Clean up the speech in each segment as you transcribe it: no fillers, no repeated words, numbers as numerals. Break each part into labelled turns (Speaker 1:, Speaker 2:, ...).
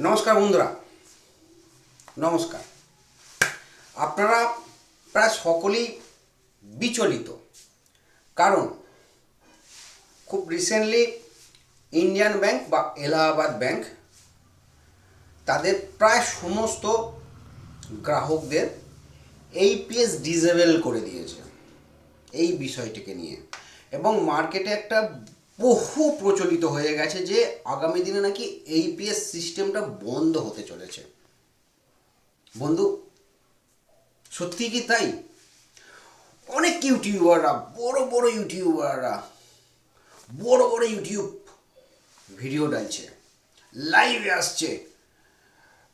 Speaker 1: নমস্কার বন্ধুরা, নমস্কার। আপনারা প্রায় সকলেই বিচলিত, কারণ খুব রিসেন্টলি ইন্ডিয়ান ব্যাংক বা এলাহাবাদ ব্যাংক তাদের প্রায় সমস্ত গ্রাহকদের এইপিএস ডিসেবল করে দিয়েছে এই বিষয়টিকে নিয়ে, এবং মার্কেটে একটা বহু প্রচলিত হয়ে গেছে যে আগামী দিনে নাকি এইপিএস সিস্টেমটা বন্ধ হতে চলেছে। বন্ধু, সত্যি কি তাই? অনেক ইউটিউবাররা, বড় বড় ইউটিউব ভিডিও ডালছে, লাইভে আসছে,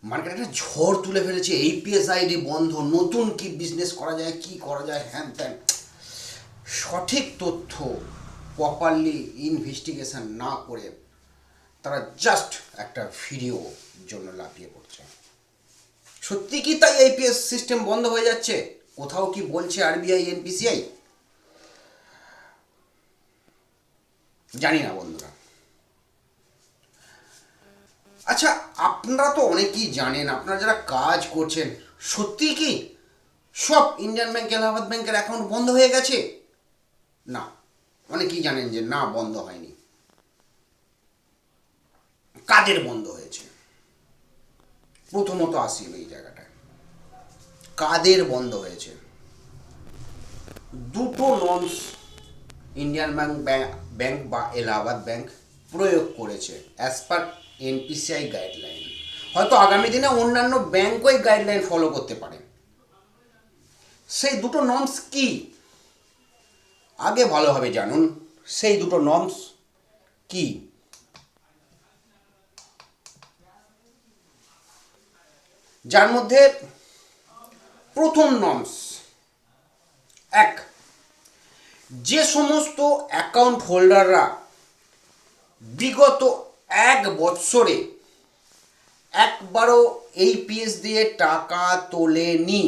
Speaker 1: মার্কেটে একটা ঝড় তুলে ফেলেছে। এইপিএস আইডি বন্ধ, নতুন কি বিজনেস করা যায়, কি করা যায়, হ্যান ত্যান। সঠিক তথ্য প্রপারলি ইনভেস্টিগেশন না করে তারা জাস্ট একটা ভিডিও জন্য লাফিয়ে পড়ছে। সত্যি কি তাই এইপিএস সিস্টেম বন্ধ হয়ে যাচ্ছে? কোথাও কি বলছে আরবিআই, এনপিসিআই? জানি না বন্ধুরা। আচ্ছা, আপনারা তো অনেকেই জানেন, আপনারা যারা কাজ করছেন, সত্যি কি সব ইন্ডিয়ান ব্যাংক, এলাহাবাদ ব্যাংকের অ্যাকাউন্ট বন্ধ হয়ে গেছে? না, অনেকেই জানেন যে না, বন্ধ হয়নি। কাদের বন্ধ হয়েছে? প্রথমত আসি এই জায়গাটায়, কাদের বন্ধ হয়েছে? দুটো নর্মস ইন্ডিয়ান ব্যাংক বা এলাহাবাদ ব্যাংক প্রয়োগ করেছে অ্যাজ পার এনপিসিআই গাইডলাইন। হয়তো আগামী দিনে অন্যান্য ব্যাংকও এই গাইডলাইন ফলো করতে পারে। সেই দুটো নর্মস কি আগে ভালোভাবে জানুন। সেই দুটো নর্মস কি? যার মধ্যে প্রথম নর্মস, এক, যে সমস্ত অ্যাকাউন্ট হোল্ডাররা বিগত 1 বৎসরে একবারও এইপিএস দিয়ে টাকা তোলেনি,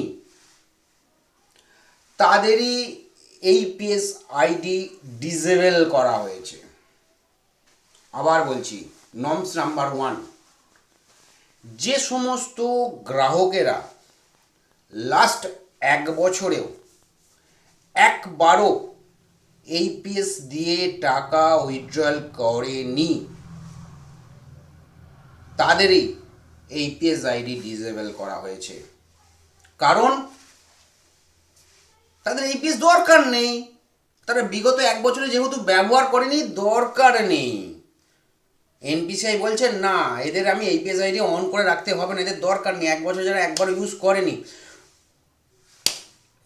Speaker 1: তাদেরই এইপিএস আইডি ডিসেবল করা হয়েছে। আবার বলছি, নর্মস নাম্বার 1, যে সমস্ত গ্রাহকেরা লাস্ট 1 বছরেও একবারও এইপিএস দিয়ে টাকা উইথড্রয়াল করেনি, তাদেরই এইপিএস আইডি ডিসেবল করা হয়েছে। কারণ তাদের এইপিএস দরকার নেই, তারা বিগত 1 বছরে যেহেতু ব্যবহার করেনি, দরকার নেই। এনপিসিআই বলছে না, এদের আমি এইপিএস আইডি অন করে রাখতে হবে না, এদের দরকার নেই, 1 বছর যারা একবার ইউজ করেনি।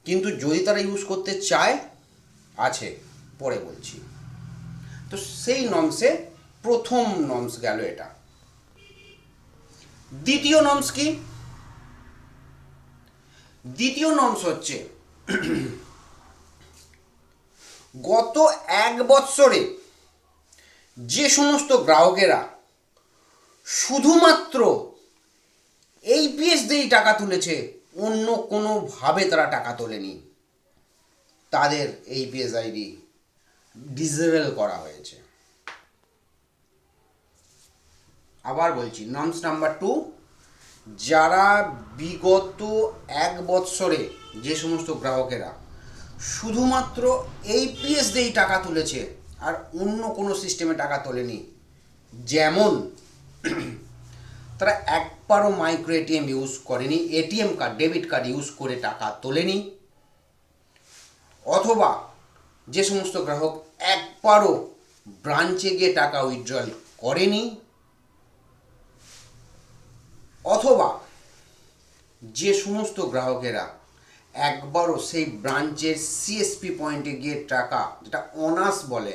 Speaker 1: কিন্তু যদি তারা ইউজ করতে চায়, আছে, পরে বলছি। তো সেই নর্মসে প্রথম নর্মস গেল এটা। দ্বিতীয় নর্মস কি? দ্বিতীয় নর্মস হচ্ছে গত 1 বৎসরে যে সমস্ত গ্রাহকেরা শুধুমাত্র এইপিএস দিয়েই টাকা তুলেছে, অন্য কোনোভাবে তারা টাকা তোলেনি, তাদের এইপিএস আইডি ডিসেবল করা হয়েছে। আবার বলছি, নর্মস নাম্বার 2, যারা বিগত 1 বৎসরে যে সমস্ত গ্রাহকেরা শুধুমাত্র এইপিএস দিয়েই টাকা তুলেছে আর অন্য কোনো সিস্টেমে টাকা তোলেনি, যেমন তারা একবারও মাইক্রো এটিএম ইউজ করেনি, ATM card, debit card use করে টাকা তোলেনি, অথবা যে সমস্ত গ্রাহক একবারও ব্রাঞ্চে গিয়ে টাকা উইথড্রয়াল করেনি, অথবা যে সমস্ত গ্রাহকেরা একবারও সেই ব্রাঞ্চের সিএসপি পয়েন্টে গিয়ে টাকা, যেটা অনার্স বলে,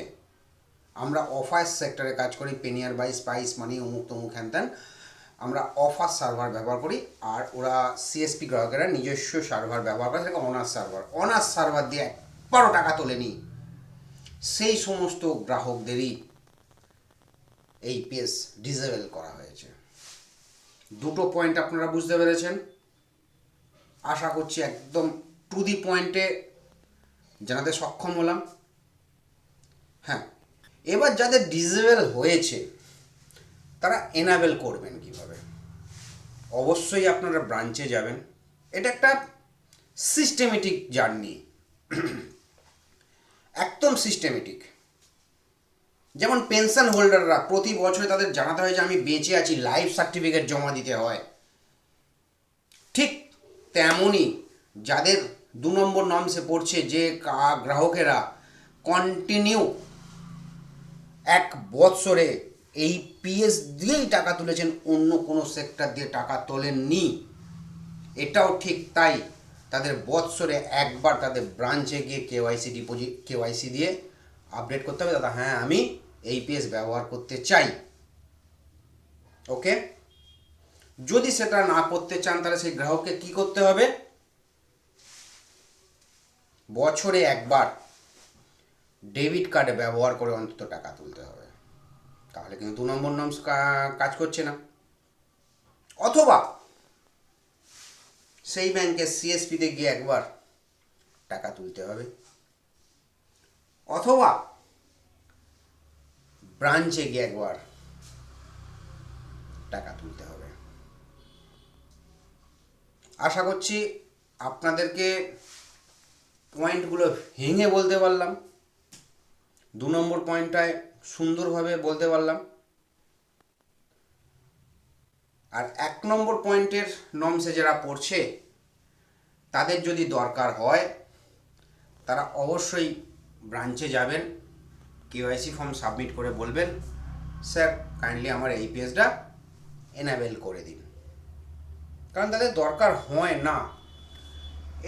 Speaker 1: আমরা অফার্স সেক্টরে কাজ করি, পেনিয়ার বাই স্পাইস মানি অমুক তমুক হ্যান ত্যান, আমরা অফার সার্ভার ব্যবহার করি, আর ওরা সিএসপি গ্রাহকেরা নিজস্ব সার্ভার ব্যবহার করে, সেটাকে অনার্স সার্ভার দিয়ে একবারও টাকা তোলেনি, সেই সমস্ত গ্রাহকদেরই এইপিএস ডিসেবল করা হয়েছে। দুটো পয়েন্ট আপনারা বুঝতে পেরেছেন, আশা করছি একদম টু দি পয়েন্টে জানাতে সক্ষম হলাম। হ্যাঁ, এবার যাদের ডিসেবল হয়েছে তারা এনাবেল করবেন কিভাবে? অবশ্যই আপনারা ব্রাঞ্চে যাবেন। এটা একটা সিস্টেমেটিক জার্নি, একদম সিস্টেমেটিক। যেমন পেনশন হোল্ডাররা প্রতি বছরে তাদের জানাতে হয় যে আমি বেঁচে আছি, লাইফ সার্টিফিকেট জমা দিতে হয়। ঠিক তেমনই যাদের 2 নম্বর নর্মসে পড়ছে, যে গ্রাহকেরা কন্টিনিউ 1 বছরে এই পিএস দিয়েই টাকা তুলেছেন, অন্য কোনো সেক্টর দিয়ে টাকা তোলেননি, এটাও ঠিক তাই। তাদের বৎসরে একবার তাদের ব্রাঞ্চে গিয়ে কেওয়াইসি দিয়ে আপডেট করতে হবে, দাদা হ্যাঁ আমি এই পিএস ব্যবহার করতে চাই। ওকে, যদি সেটা না করতে চান তাহলে সেই গ্রাহককে কি করতে হবে? বছরে একবার ডেবিট কার্ড ব্যবহার করে অন্তত টাকা তুলতে হবে, তাহলে কিন্তু 2 নম্বর নর্মস কাজ করছে না। অথবা সেই ব্যাংকের সিএসপিতে গিয়ে একবার টাকা তুলতে হবে, অথবা ব্রাঞ্চে গিয়ে একবার টাকা তুলতে হবে। আশা করছি আপনাদেরকে পয়েন্টগুলো ভেঙে বলতে পারলাম, 2 নম্বর পয়েন্টটায় সুন্দরভাবে বলতে পারলাম। আর 1 নম্বর পয়েন্টের নর্মসে যারা পড়ছে তাদের যদি দরকার হয় তারা অবশ্যই ব্রাঞ্চে যাবেন, কেওয়াইসি ফর্ম সাবমিট করে বলবেন স্যার কাইন্ডলি আমার এই পেজটা এনাবেল করে দিন। কারণ তাদের দরকার হয় না।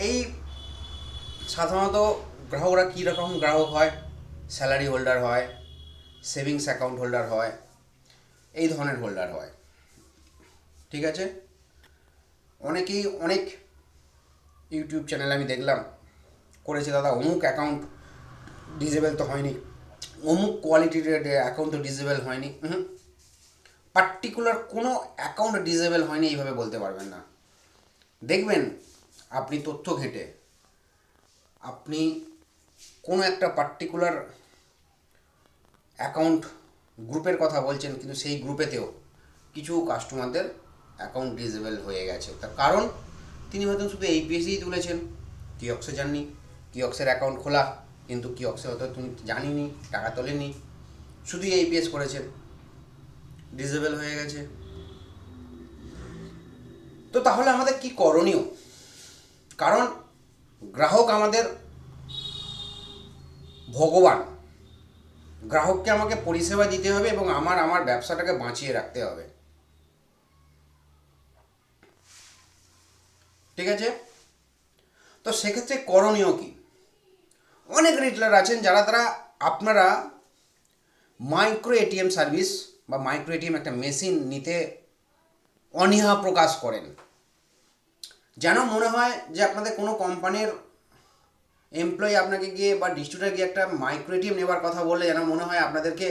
Speaker 1: এই সাধারণত গ্রাহকরা কী রকম গ্রাহক হয়? স্যালারি হোল্ডার হয়, সেভিংস অ্যাকাউন্ট হোল্ডার হয়, এই ধরনের হোল্ডার হয়। ঠিক আছে, অনেকেই অনেক ইউটিউব চ্যানেল আমি দেখলাম করেছে, দাদা অমুক অ্যাকাউন্ট ডিজেবল তো হয়নি, অমুক কোয়ালিটির অ্যাকাউন্ট তো ডিজেবল হয়নি। পার্টিকুলার কোনো অ্যাকাউন্ট ডিজেবল হয়নি এইভাবে বলতে পারবেন না। দেখবেন আপনি তথ্য ঘেঁটে আপনি কোনো একটা পার্টিকুলার অ্যাকাউন্ট গ্রুপের কথা বলছেন, কিন্তু সেই গ্রুপেতেও কিছু কাস্টমারদের অ্যাকাউন্ট ডিজেবল হয়ে গেছে। তার কারণ তিনি হয়তো শুধু এইপিএসই তুলেছেন, কিয়ক্সে যাননি, কিয়ক্সের অ্যাকাউন্ট খোলা কিন্তু কিয়ক্সে হয়তো তুমি জানিনি, টাকা তোলেনি, শুধু এইপিএস করেছেন, ডিজেবল হয়ে গেছে। তো তাহলে আমাদের কি করণীয়? কারণ গ্রাহক আমাদের ভগবান, গ্রাহককে আমাকে পরিষেবা দিতে হবে এবং আমার ব্যবসাটাকে বাঁচিয়ে রাখতে হবে। ঠিক আছে, তো সেক্ষেত্রে করণীয় কি? অনেক রিটেলার আছেন যারা আপনারা মাইক্রো এটিএম সার্ভিস বা মাইক্রো এটিএম একটা মেশিন নিতে অনীহা প্রকাশ করেন। যেন মনে হয় যে আপনাদের কোনো কোম্পানির এমপ্লয়ি আপনাকে গিয়ে বা ডিস্ট্রিবিউটার গিয়ে একটা মাইক্রো এটিএম নেওয়ার কথা বললে যেন মনে হয় আপনাদেরকে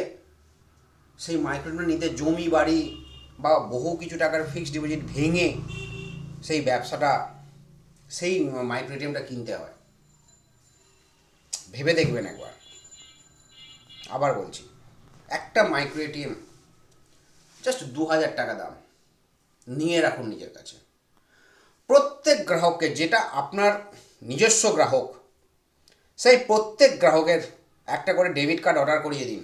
Speaker 1: সেই মাইক্রো এটিএম নিতে জমি বাড়ি বা বহু কিছু টাকার ফিক্সড ডিপোজিট ভেঙে সেই ব্যবসাটা, সেই মাইক্রো এটিএমটা কিনতে হয়। ভেবে দেখবেন একবার। আবার বলছি, একটা মাইক্রো এটিএম জাস্ট 2000 টাকা দাম, নিয়ে রাখুন নিজের কাছে। প্রত্যেক গ্রাহককে, যেটা আপনার নিজস্ব গ্রাহক, সেই প্রত্যেক গ্রাহকের একটা করে ডেবিট কার্ড অর্ডার করিয়ে দিন।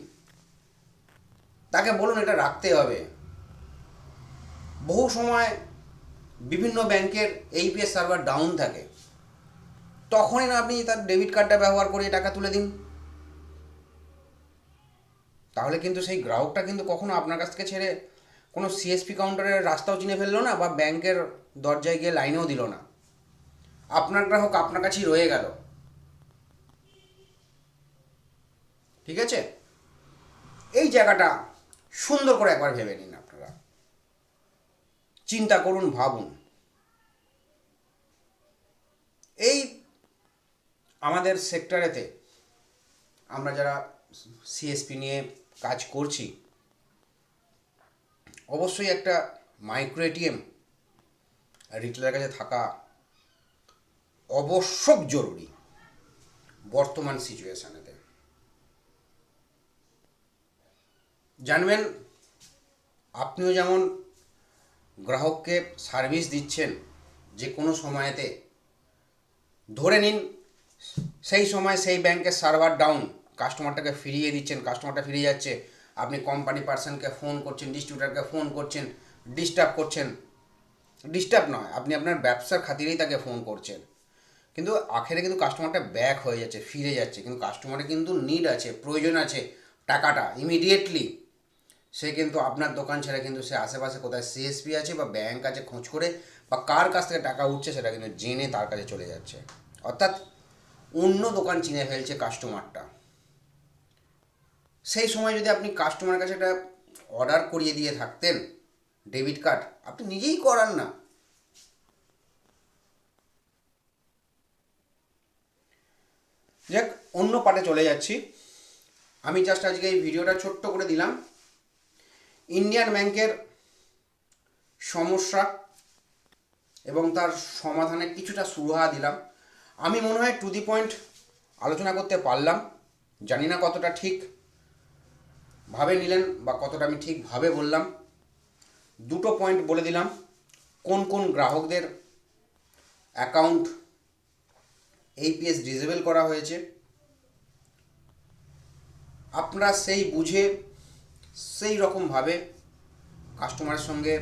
Speaker 1: তাকে বলুন এটা রাখতে হবে। বহু সময় বিভিন্ন ব্যাংকের এইপিএস সার্ভার ডাউন থাকে, তখনই না আপনি তার ডেবিট কার্ডটা ব্যবহার করে টাকা তুলে দিন। তাহলে কিন্তু সেই গ্রাহকটা কিন্তু কখনো আপনার কাছ থেকে ছেড়ে কোনো সিএসপি কাউন্টারের রাস্তাও চিনে ফেললো না, বা ব্যাংকের দরজায় গিয়ে লাইনেও দিল না। আপনার গ্রাহক আপনার কাছেই রয়ে গেল। ঠিক আছে, এই জায়গাটা সুন্দর করে একবার ভেবে নিন। আপনারা চিন্তা করুন, ভাবুন। এই আমাদের সেক্টরেতে আমরা যারা সিএসপি নিয়ে কাজ করছি, অবশ্যই একটা মাইক্রো এটিএম রিটেলারের কাছে থাকা অবশ্যক জরুরি বর্তমান সিচুয়েশনেতে। জানবেন আপনিও যেমন গ্রাহককে সার্ভিস দিচ্ছেন যে কোনো সময়েতে, ধরে নিন সেই সময় সেই ব্যাংকের সার্ভার ডাউন, কাস্টমারটাকে ফিরিয়ে দিচ্ছেন, কাস্টমারটা ফিরে যাচ্ছে, আপনি কোম্পানি পার্সনকে ফোন করছেন, ডিস্ট্রিবিউটারকে ফোন করছেন, ডিস্টার্ব করছেন, ডিস্টার্ব নয়, আপনি আপনার ব্যবসার খাতিরেই তাকে ফোন করছেন, কিন্তু আখেরে কিন্তু কাস্টমারটা ব্যাক হয়ে যাচ্ছে, ফিরে যাচ্ছে, কিন্তু কাস্টমারের কিন্তু নিড আছে, প্রয়োজন আছে টাকাটা ইমিডিয়েটলি, সে কিন্তু আপনার দোকান ছেড়ে কিন্তু সে আশেপাশে কোথায় সিএসপি আছে বা ব্যাংক আছে খোঁজ করে বা কার কাছ থেকে টাকা উঠছে সেটা কিন্তু জেনে তার কাছে চলে যাচ্ছে, অর্থাৎ অন্য দোকান চিনে ফেলছে কাস্টমারটা। সেই সময় যদি আপনি কাস্টমারের কাছে একটা অর্ডার করিয়ে দিয়ে থাকতেন ডেবিট কার্ড, আপনি নিজেই করান না, যাক অন্য পার্টে চলে যাচ্ছি। আমি জাস্ট আজকে এই ভিডিওটা ছোট্ট করে দিলাম ইন্ডিয়ান ব্যাংকের সমস্যা এবং তার সমাধানে কিছুটা সুরাহা দিলাম। আমি মনে হয় টু দি পয়েন্ট আলোচনা করতে পারলাম, জানি না কতটা ঠিক ভাবে নিলেন বা কতটা আমি ঠিকভাবে বললাম। দুটো পয়েন্ট বলে দিলাম, কোন কোন গ্রাহকদের অ্যাকাউন্ট এইপিএস ডিসেবল করা হয়েছে, আপনারা সেই বুঝে সেই রকমভাবে কাস্টমারের সঙ্গে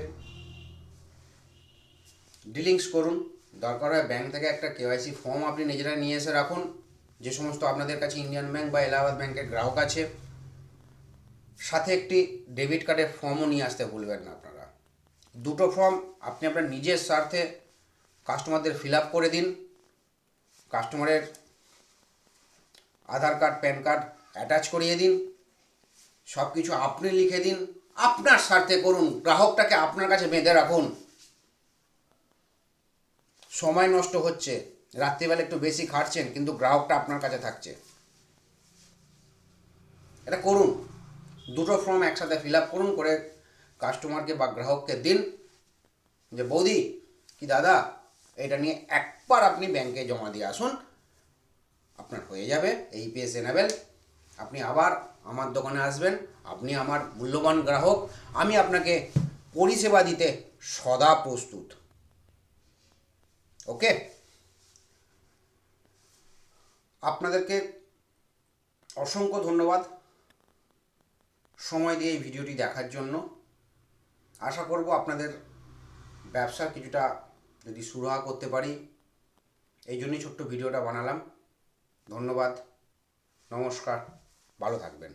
Speaker 1: ডিলিংস করুন। দরকার হয় ব্যাংক থেকে একটা কেওয়াইসি ফর্ম আপনি নিজেরা নিয়ে এসে রাখুন, যে সমস্ত আপনাদের কাছে ইন্ডিয়ান ব্যাংক বা এলাহাবাদ ব্যাংকের গ্রাহক আছে, সাথে একটি ডেবিট কার্ডের ফর্মও নিয়ে আসতে ভুলবেন না আপনারা। দুটো ফর্ম আপনি আপনার নিজের স্বার্থে কাস্টমারদের ফিল আপ করে দিন, কাস্টমারের আধার কার্ড প্যান কার্ড অ্যাটাচ করিয়ে দিন, সব কিছু আপনি লিখে দিন, আপনার স্বার্থে করুন, গ্রাহকটাকে আপনার কাছে বেঁধে রাখুন। সময় নষ্ট হচ্ছে, রাত্রিবেলা একটু বেশি খাটছেন কিন্তু গ্রাহকটা আপনার কাছে থাকছে, এটা করুন। দুটো ফর্ম একসাথে ফিল আপ করুন, করে কাস্টমারকে বা গ্রাহককে দিন যে বৌদি কি দাদা এটা নিয়ে একবার আপনি ব্যাংকে জমা দিয়ে আসুন, আপনার হয়ে যাবে এইপিএস এনেবেল, আপনি আবার আমার দোকানে আসবেন, আপনি আমার মূল্যবান গ্রাহক, আমি আপনাকে পরিষেবা দিতে সদা প্রস্তুত। ওকে, আপনাদেরকে অসংখ্য ধন্যবাদ সময় দিয়ে এই ভিডিওটি দেখার জন্য। আশা করব আপনাদের ব্যবসার কিছুটা যদি সুরাহা করতে পারি, এই জন্যই ছোট্ট ভিডিওটা বানালাম। ধন্যবাদ, নমস্কার, ভালো থাকবেন।